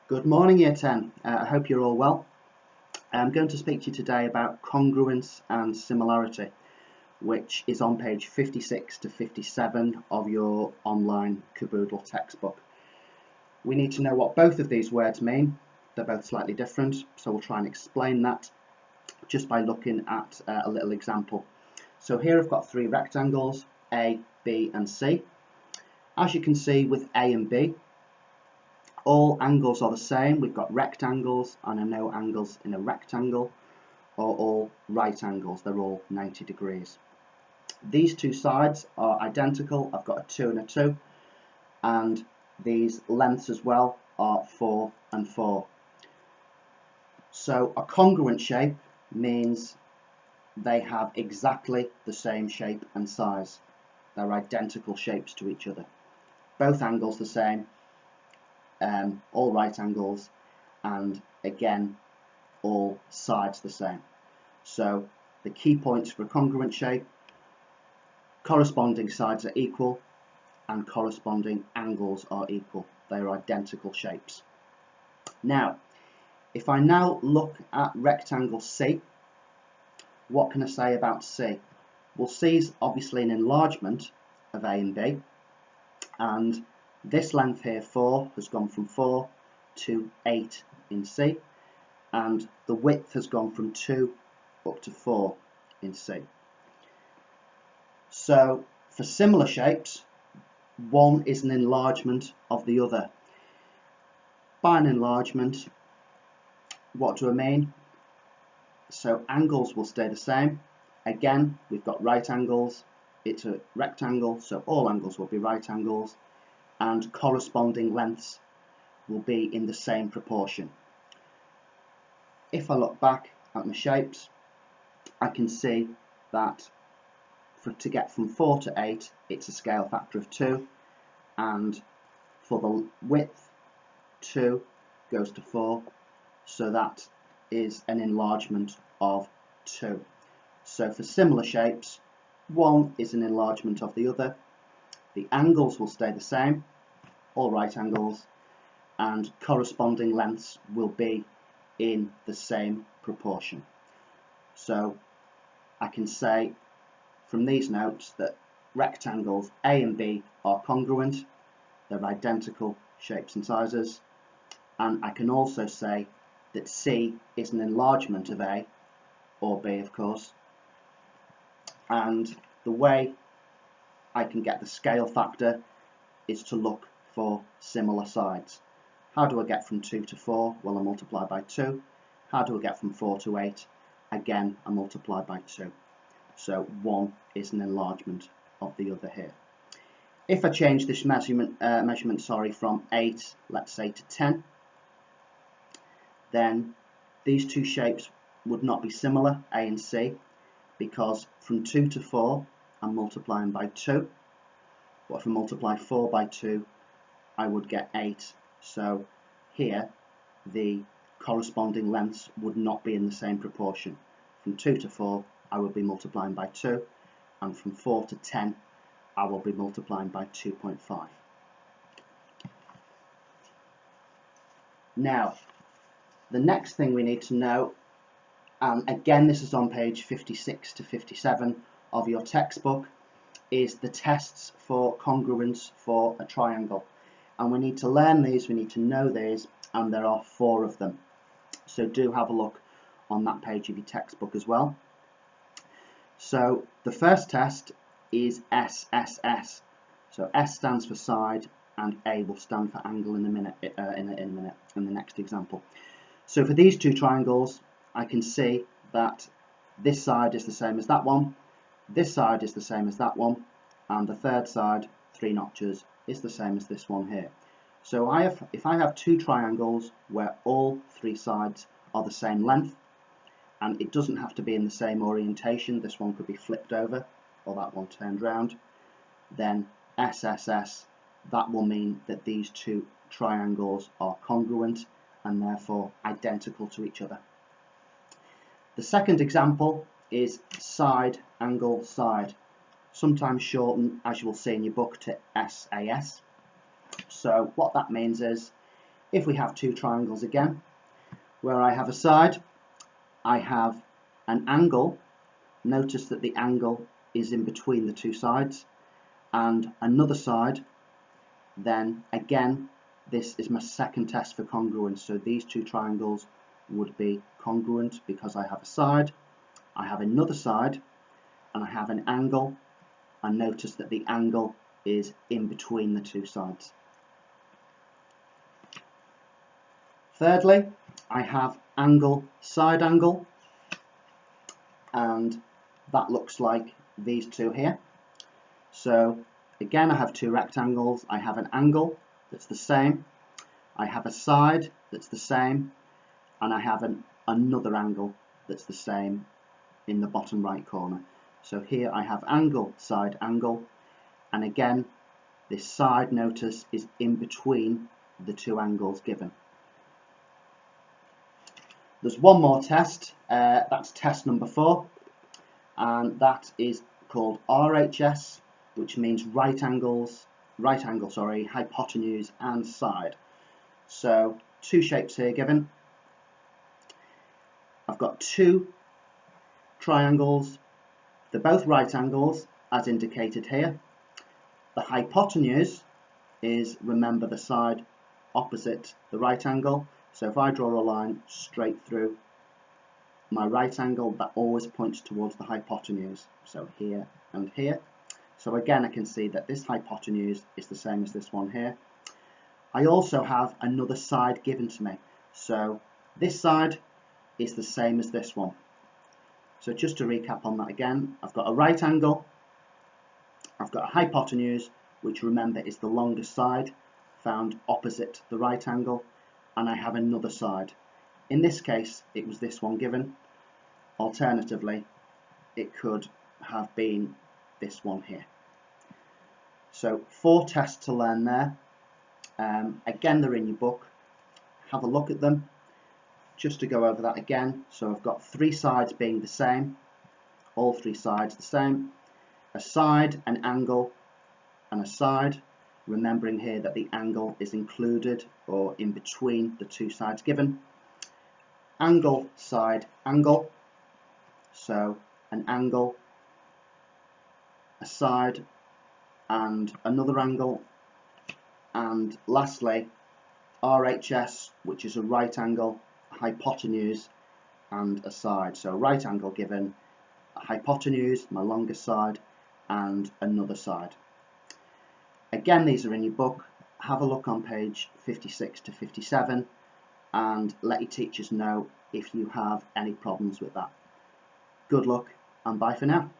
Good morning, Year 10. I hope you're all well. I'm going to speak to you today about congruence and similarity, which is on page 56 to 57 of your online Caboodle textbook. We need to know what both of these words mean. They're both slightly different, so we'll try and explain that just by looking at a little example. So here I've got three rectangles, A, B and C. As you can see with A and B, all angles are the same. We've got rectangles and I know angles in a rectangle are all right angles. They're all 90 degrees. These two sides are identical. I've got a 2 and a 2, and these lengths as well are 4 and 4. So a congruent shape means they have exactly the same shape and size. They're identical shapes to each other. Both angles the same. All right angles, and again all sides the same. So the key points for a congruent shape: corresponding sides are equal and corresponding angles are equal. They are identical shapes. Now if I now look at rectangle C, what can I say about C? Well, C is obviously an enlargement of A and B, and this length here, 4, has gone from 4 to 8 in C, and the width has gone from 2 up to 4 in C. So for similar shapes, one is an enlargement of the other. By an enlargement, what do I mean? So angles will stay the same. Again, we've got right angles. It's a rectangle, so all angles will be right angles, and corresponding lengths will be in the same proportion. If I look back at my shapes, I can see that to get from 4 to 8, it's a scale factor of 2, and for the width, 2 goes to 4, so that is an enlargement of 2. So for similar shapes, one is an enlargement of the other. The angles will stay the same, all right angles, and corresponding lengths will be in the same proportion. So I can say from these notes that rectangles A and B are congruent, they're identical shapes and sizes, and I can also say that C is an enlargement of A, or B of course, and the way I can get the scale factor is to look for similar sides. How do I get from 2 to 4? Well, I multiply by 2. How do I get from 4 to 8? Again, I multiply by 2. So one is an enlargement of the other here. If I change this measurement from 8, let's say, to 10, then these two shapes would not be similar, A and C, because from 2 to 4 I'm multiplying by 2, but if I multiply 4 by 2 I would get 8, so here the corresponding lengths would not be in the same proportion. From 2 to 4 I would be multiplying by 2, and from 4 to 10 I will be multiplying by 2.5. Now the next thing we need to know, and again this is on page 56 to 57 of your textbook, is the tests for congruence for a triangle. And we need to learn these, we need to know these, and there are 4 of them. So do have a look on that page of your textbook as well. So the first test is SSS. So S stands for side and A will stand for angle in the next example. So for these two triangles, I can see that this side is the same as that one, this side is the same as that one, and the third side, 3 notches, is the same as this one here. So if I have two triangles where all 3 sides are the same length, and it doesn't have to be in the same orientation, this one could be flipped over or that one turned round, then SSS, that will mean that these two triangles are congruent and therefore identical to each other. The second example is side, angle, side, sometimes shortened, as you will see in your book, to SAS. So what that means is, If we have two triangles again, where I have a side, I have an angle. Notice that the angle is in between the two sides, and another side, then again this is my second test for congruence. So these two triangles would be congruent because I have a side, I have another side, and I have an angle, and notice that the angle is in between the two sides. Thirdly, I have angle, side angle, and that looks like these two here. So again, I have two rectangles. I have an angle that's the same, I have a side that's the same, and I have another angle that's the same in the bottom right corner. So here I have angle, side, angle, and again this side, notice, is in between the two angles given. There's one more test, that's test number 4, and that is called RHS, which means right angle, hypotenuse and side. So two shapes here given. I've got two triangles, they're both right angles as indicated here. The hypotenuse is, remember, the side opposite the right angle. So if I draw a line straight through my right angle, that always points towards the hypotenuse. So here and here. So again, I can see that this hypotenuse is the same as this one here. I also have another side given to me. So this side is the same as this one. So just to recap on that again, I've got a right angle, I've got a hypotenuse, which remember is the longest side found opposite the right angle, and I have another side. In this case, it was this one given. Alternatively, it could have been this one here. So 4 tests to learn there. Again, they're in your book. Have a look at them. Just to go over that again, so I've got 3 sides being the same, all 3 sides the same, a side, an angle, and a side, remembering here that the angle is included or in between the 2 sides given. Angle, side, angle, so an angle, a side, and another angle, and lastly RHS, which is a right angle, hypotenuse, and a side. So right angle given, a hypotenuse, my longest side, and another side. Again, these are in your book. Have a look on page 56 to 57 and let your teachers know if you have any problems with that. Good luck and bye for now.